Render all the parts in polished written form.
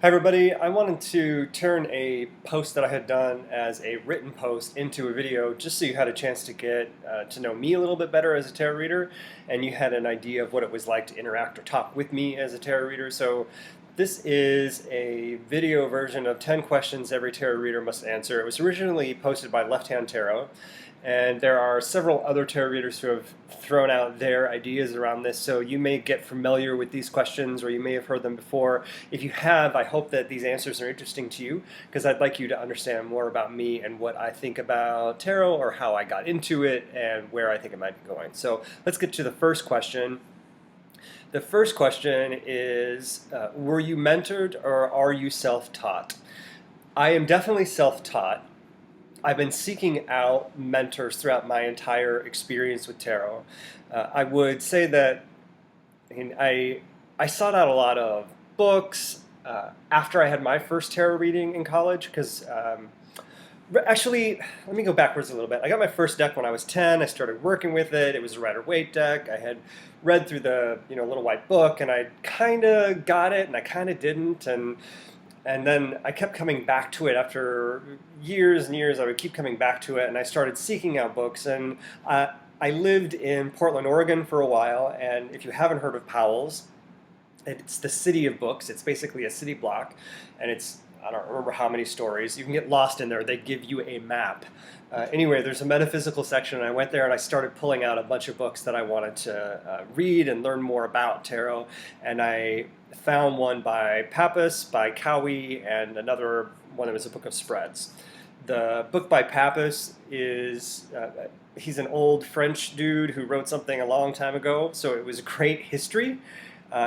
Hi everybody, I wanted to turn a post that I had done as a written post into a video just so you had a chance to get to know me a little bit better as a tarot reader and you had an idea of what it was like to interact or talk with me as a tarot reader. So this is a video version of 10 questions every tarot reader must answer. It was originally posted by Left Hand Tarot, and there are several other tarot readers who have thrown out their ideas around this, so you may get familiar with these questions or you may have heard them before. If you have, I hope that these answers are interesting to you because I'd like you to understand more about me and what I think about tarot or how I got into it and where I think it might be going. So let's get to the first question. The first question is, were you mentored or are you self-taught? I am definitely self-taught. I've been seeking out mentors throughout my entire experience with tarot. I would say that I sought out a lot of books after I had my first tarot reading in college because actually, let me go backwards a little bit. I got my first deck when I was 10. I started working with it. It was a Rider-Waite deck. I had read through the little white book, and I kind of got it, and I kind of didn't, and then I kept coming back to it after years and years. I would keep coming back to it, and I started seeking out books. And I lived in Portland, Oregon for a while, and if you haven't heard of Powell's, it's the city of books. It's basically a city block, and I don't remember how many stories. You can get lost in there. They give you a map. Anyway, there's a metaphysical section, and I went there and I started pulling out a bunch of books that I wanted to read and learn more about tarot. And I found one by Pappas, by Cowie, and another one that was a book of spreads. The book by Pappas is, he's an old French dude who wrote something a long time ago, so it was a great history.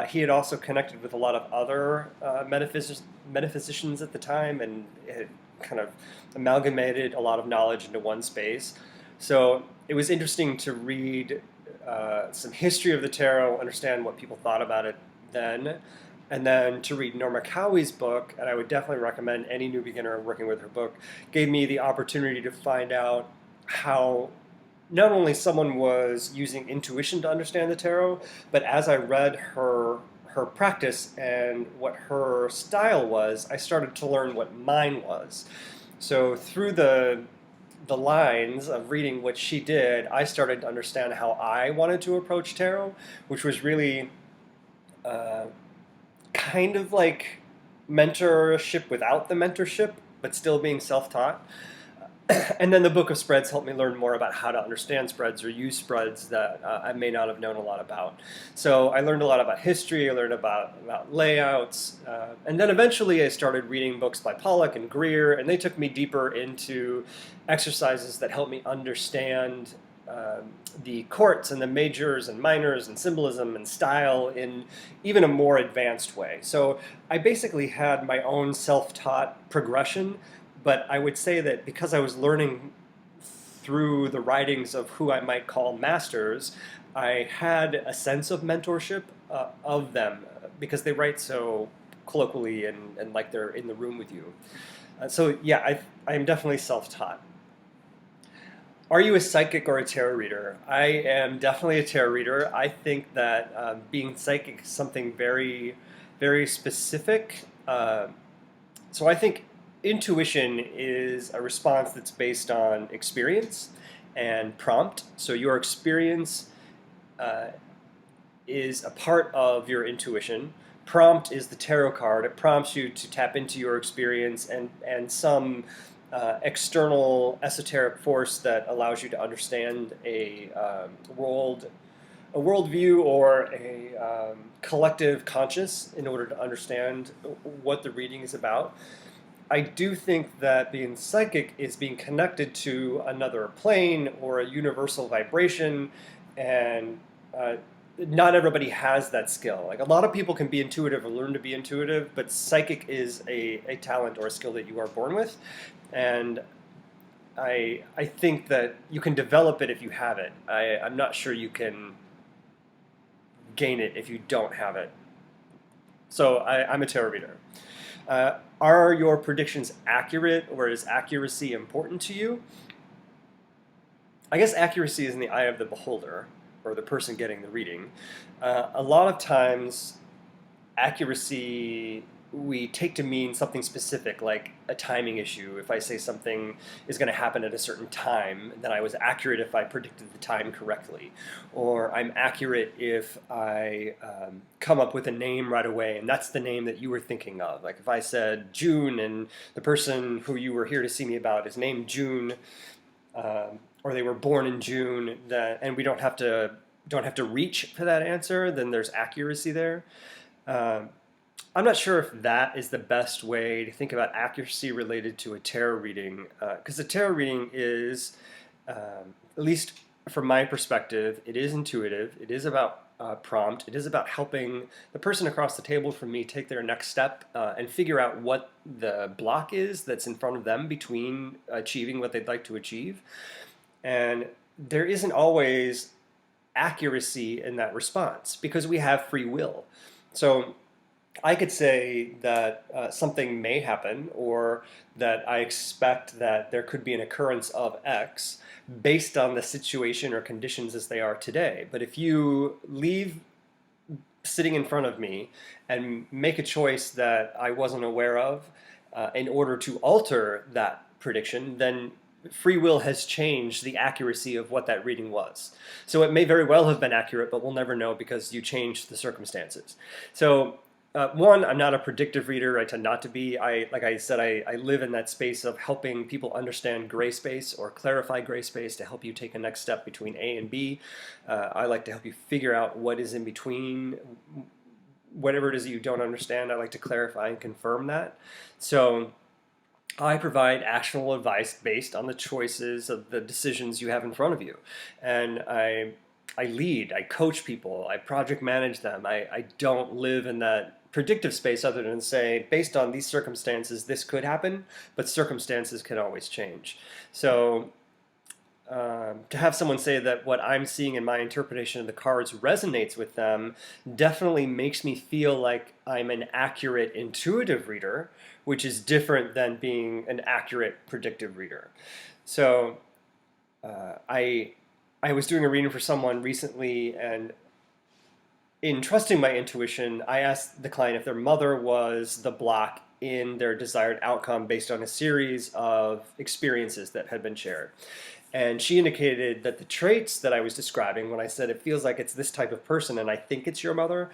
He had also connected with a lot of other metaphysicians at the time and had kind of amalgamated a lot of knowledge into one space. So it was interesting to read some history of the tarot, understand what people thought about it then, and then to read Norma Cowie's book, and I would definitely recommend any new beginner working with her book, gave me the opportunity to find out how not only someone was using intuition to understand the tarot, but as I read her practice and what her style was, I started to learn what mine was. So through the lines of reading what she did, I started to understand how I wanted to approach tarot, which was really kind of like mentorship without the mentorship, but still being self-taught. And then the Book of Spreads helped me learn more about how to understand spreads or use spreads that I may not have known a lot about. So I learned a lot about history, I learned about layouts, and then eventually I started reading books by Pollock and Greer, and they took me deeper into exercises that helped me understand the courts and the majors and minors and symbolism and style in even a more advanced way. So I basically had my own self-taught progression, but I would say that because I was learning through the writings of who I might call masters, I had a sense of mentorship of them because they write so colloquially and like they're in the room with you. So yeah, I am definitely self-taught. Are you a psychic or a tarot reader? I am definitely a tarot reader. I think that being psychic is something very, very specific. So I think intuition is a response that's based on experience and prompt. So your experience is a part of your intuition. Prompt is the tarot card. It prompts you to tap into your experience and some external esoteric force that allows you to understand a worldview or a collective conscious in order to understand what the reading is about. I do think that being psychic is being connected to another plane or a universal vibration, and not everybody has that skill. Like a lot of people can be intuitive or learn to be intuitive, but psychic is a talent or a skill that you are born with, and I think that you can develop it if you have it. I'm not sure you can gain it if you don't have it. So I'm a tarot reader. Are your predictions accurate, or is accuracy important to you? I guess accuracy is in the eye of the beholder, or the person getting the reading. A lot of times, accuracy we take to mean something specific, like a timing issue. If I say something is going to happen at a certain time, then I was accurate if I predicted the time correctly. Or I'm accurate if I come up with a name right away, and that's the name that you were thinking of. Like if I said June, and the person who you were here to see me about is named June, or they were born in June, and we don't have to reach for that answer, then there's accuracy there. I'm not sure if that is the best way to think about accuracy related to a tarot reading, because a tarot reading is, at least from my perspective, it is intuitive. It is about prompt. It is about helping the person across the table from me take their next step and figure out what the block is that's in front of them between achieving what they'd like to achieve. And there isn't always accuracy in that response because we have free will. So I could say that something may happen, or that I expect that there could be an occurrence of X based on the situation or conditions as they are today. But if you leave sitting in front of me and make a choice that I wasn't aware of in order to alter that prediction, then free will has changed the accuracy of what that reading was. So it may very well have been accurate, but we'll never know because you changed the circumstances. So one, I'm not a predictive reader. I tend not to be. Like I said, I live in that space of helping people understand gray space or clarify gray space to help you take a next step between A and B. I like to help you figure out what is in between. Whatever it is that you don't understand, I like to clarify and confirm that. So I provide actionable advice based on the choices of the decisions you have in front of you. And I lead, I coach people, I project manage them. I don't live in that predictive space other than say, based on these circumstances, this could happen, but circumstances can always change. So to have someone say that what I'm seeing in my interpretation of the cards resonates with them definitely makes me feel like I'm an accurate intuitive reader, which is different than being an accurate predictive reader. So I was doing a reading for someone recently, and in trusting my intuition, I asked the client if their mother was the block in their desired outcome based on a series of experiences that had been shared. And she indicated that the traits that I was describing, when I said it feels like it's this type of person and I think it's your mother,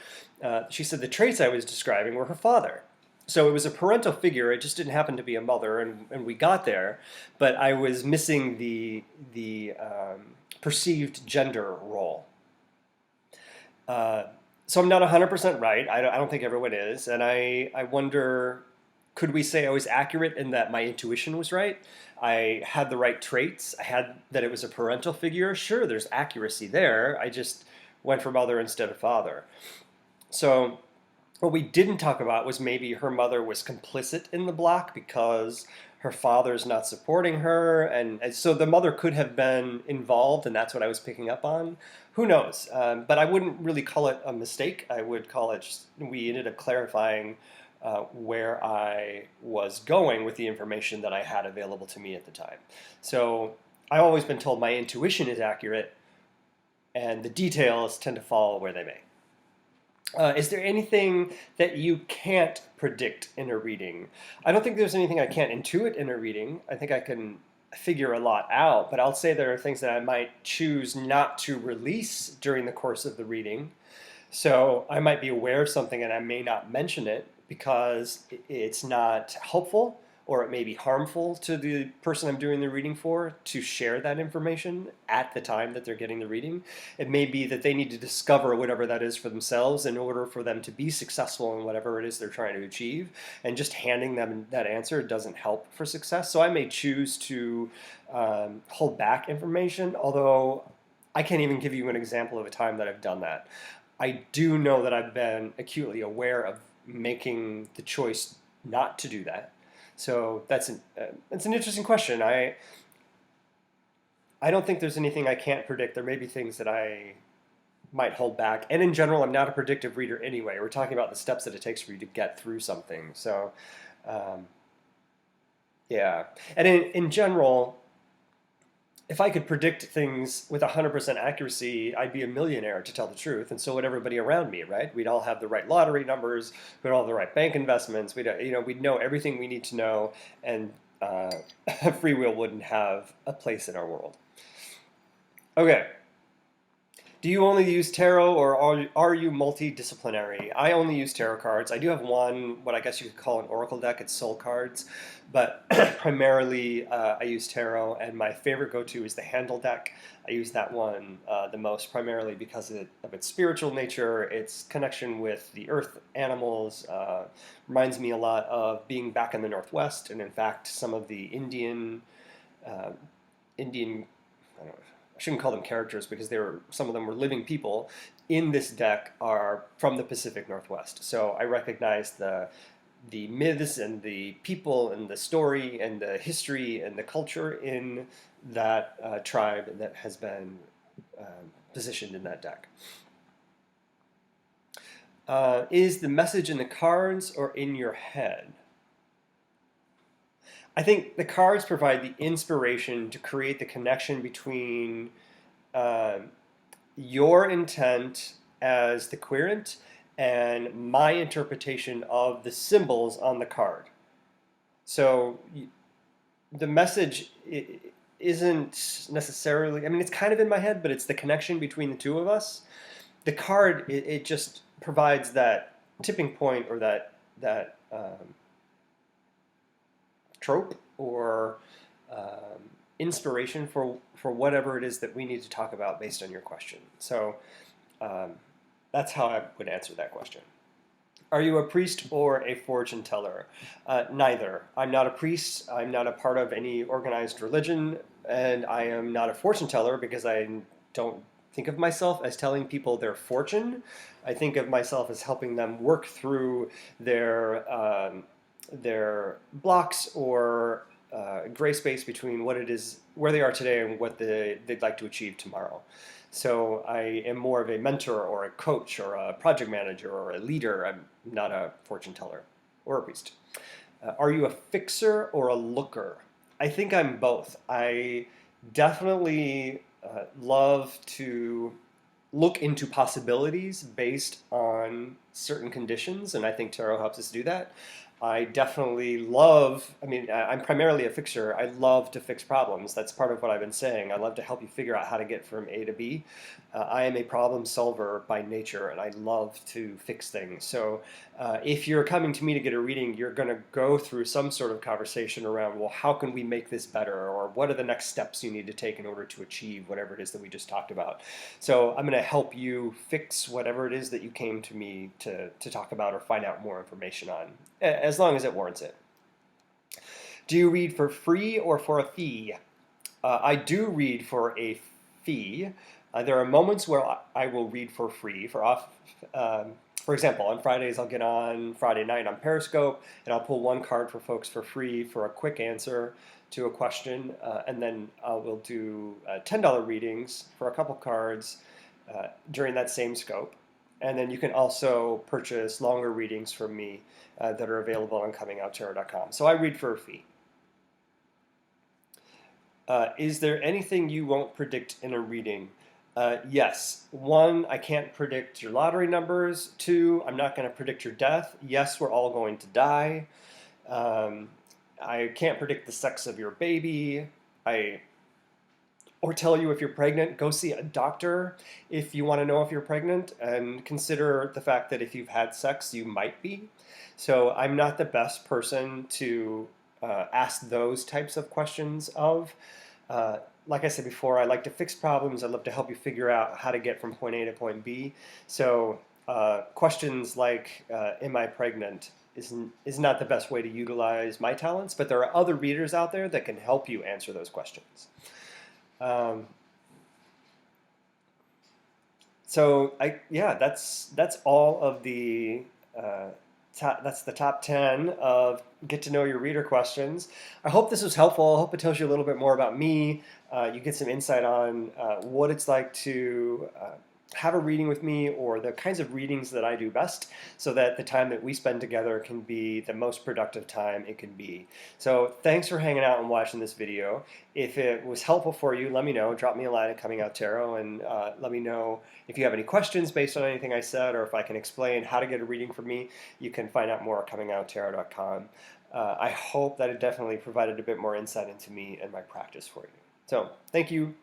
she said the traits I was describing were her father. So it was a parental figure, it just didn't happen to be a mother, and we got there, but I was missing the perceived gender role. So I'm not 100% right. I don't think everyone is. And I wonder, could we say I was accurate in that my intuition was right? I had the right traits. I had that it was a parental figure. Sure, there's accuracy there. I just went for mother instead of father. So what we didn't talk about was maybe her mother was complicit in the block because her father's not supporting her, and so the mother could have been involved, and that's what I was picking up on. Who knows? But I wouldn't really call it a mistake. I would call it just, we ended up clarifying where I was going with the information that I had available to me at the time. So I've always been told my intuition is accurate, and the details tend to fall where they may. Is there anything that you can't predict in a reading? I don't think there's anything I can't intuit in a reading. I think I can figure a lot out, but I'll say there are things that I might choose not to release during the course of the reading. So I might be aware of something and I may not mention it because it's not helpful, or it may be harmful to the person I'm doing the reading for to share that information at the time that they're getting the reading. It may be that they need to discover whatever that is for themselves in order for them to be successful in whatever it is they're trying to achieve, and just handing them that answer doesn't help for success. So I may choose to hold back information, although I can't even give you an example of a time that I've done that. I do know that I've been acutely aware of making the choice not to do that. So that's an interesting question. I don't think there's anything I can't predict. There may be things that I might hold back. And in general, I'm not a predictive reader anyway. We're talking about the steps that it takes for you to get through something. So, yeah. And in general, if I could predict things with 100% accuracy, I'd be a millionaire, to tell the truth, and so would everybody around me, right? We'd all have the right lottery numbers, we'd all have the right bank investments, we'd know everything we need to know, and free will wouldn't have a place in our world. Okay. Do you only use tarot, or are you multidisciplinary? I only use tarot cards. I do have one, what I guess you could call an oracle deck. It's soul cards, but primarily I use tarot, and my favorite go-to is the handle deck. I use that one the most, primarily because of its spiritual nature, its connection with the earth animals. Reminds me a lot of being back in the Northwest, and in fact, some of the uh, Indian, I don't know, I shouldn't call them characters because some of them were living people in this deck are from the Pacific Northwest. So I recognize the myths and the people and the story and the history and the culture in that tribe that has been positioned in that deck. Is the message in the cards or in your head? I think the cards provide the inspiration to create the connection between your intent as the querent and my interpretation of the symbols on the card. So the message isn't necessarily, I mean, it's kind of in my head, but it's the connection between the two of us. The card, it just provides that tipping point, or that trope, or inspiration for whatever it is that we need to talk about based on your question. So that's how I would answer that question. Are you a priest or a fortune teller? Neither. I'm not a priest. I'm not a part of any organized religion, and I am not a fortune teller because I don't think of myself as telling people their fortune. I think of myself as helping them work through their blocks or gray space between what it is, where they are today, and what they'd like to achieve tomorrow. So I am more of a mentor or a coach or a project manager or a leader. I'm not a fortune teller or a priest. Are you a fixer or a looker? I think I'm both. I definitely love to look into possibilities based on certain conditions, and I think tarot helps us do that. I definitely love, I mean, I'm primarily a fixer. I love to fix problems. That's part of what I've been saying. I love to help you figure out how to get from A to B. I am a problem solver by nature, and I love to fix things. So if you're coming to me to get a reading, you're going to go through some sort of conversation around, well, how can we make this better? Or what are the next steps you need to take in order to achieve whatever it is that we just talked about? So I'm going to help you fix whatever it is that you came to me to talk about or find out more information on, as long as it warrants it. Do you read for free or for a fee? I do read for a fee. There are moments where I will read for free. For example, on Fridays I'll get on Friday night on Periscope, and I'll pull one card for folks for free for a quick answer to a question, and then we'll do $10 readings for a couple cards during that same scope. And then you can also purchase longer readings from me that are available on ComingOutTarot.com. So I read for a fee. Is there anything you won't predict in a reading? Yes. 1, I can't predict your lottery numbers. 2, I'm not going to predict your death. Yes, we're all going to die. I can't predict the sex of your baby. Or tell you if you're pregnant. Go see a doctor if you want to know if you're pregnant, and consider the fact that if you've had sex, you might be. So I'm not the best person to ask those types of questions of. Like I said before, I like to fix problems. I love to help you figure out how to get from point A to point B. So questions like, am I pregnant, is not the best way to utilize my talents, but there are other readers out there that can help you answer those questions. So that's all of the that's the top 10 of get to know your reader questions. I hope this was helpful. I hope it tells you a little bit more about me. You get some insight on what it's like to have a reading with me, or the kinds of readings that I do best, so that the time that we spend together can be the most productive time it can be. So thanks for hanging out and watching this video. If it was helpful for you, let me know. Drop me a line at Coming Out Tarot, and let me know if you have any questions based on anything I said, or if I can explain how to get a reading from me. You can find out more at ComingOutTarot.com. I hope that it definitely provided a bit more insight into me and my practice for you. So thank you.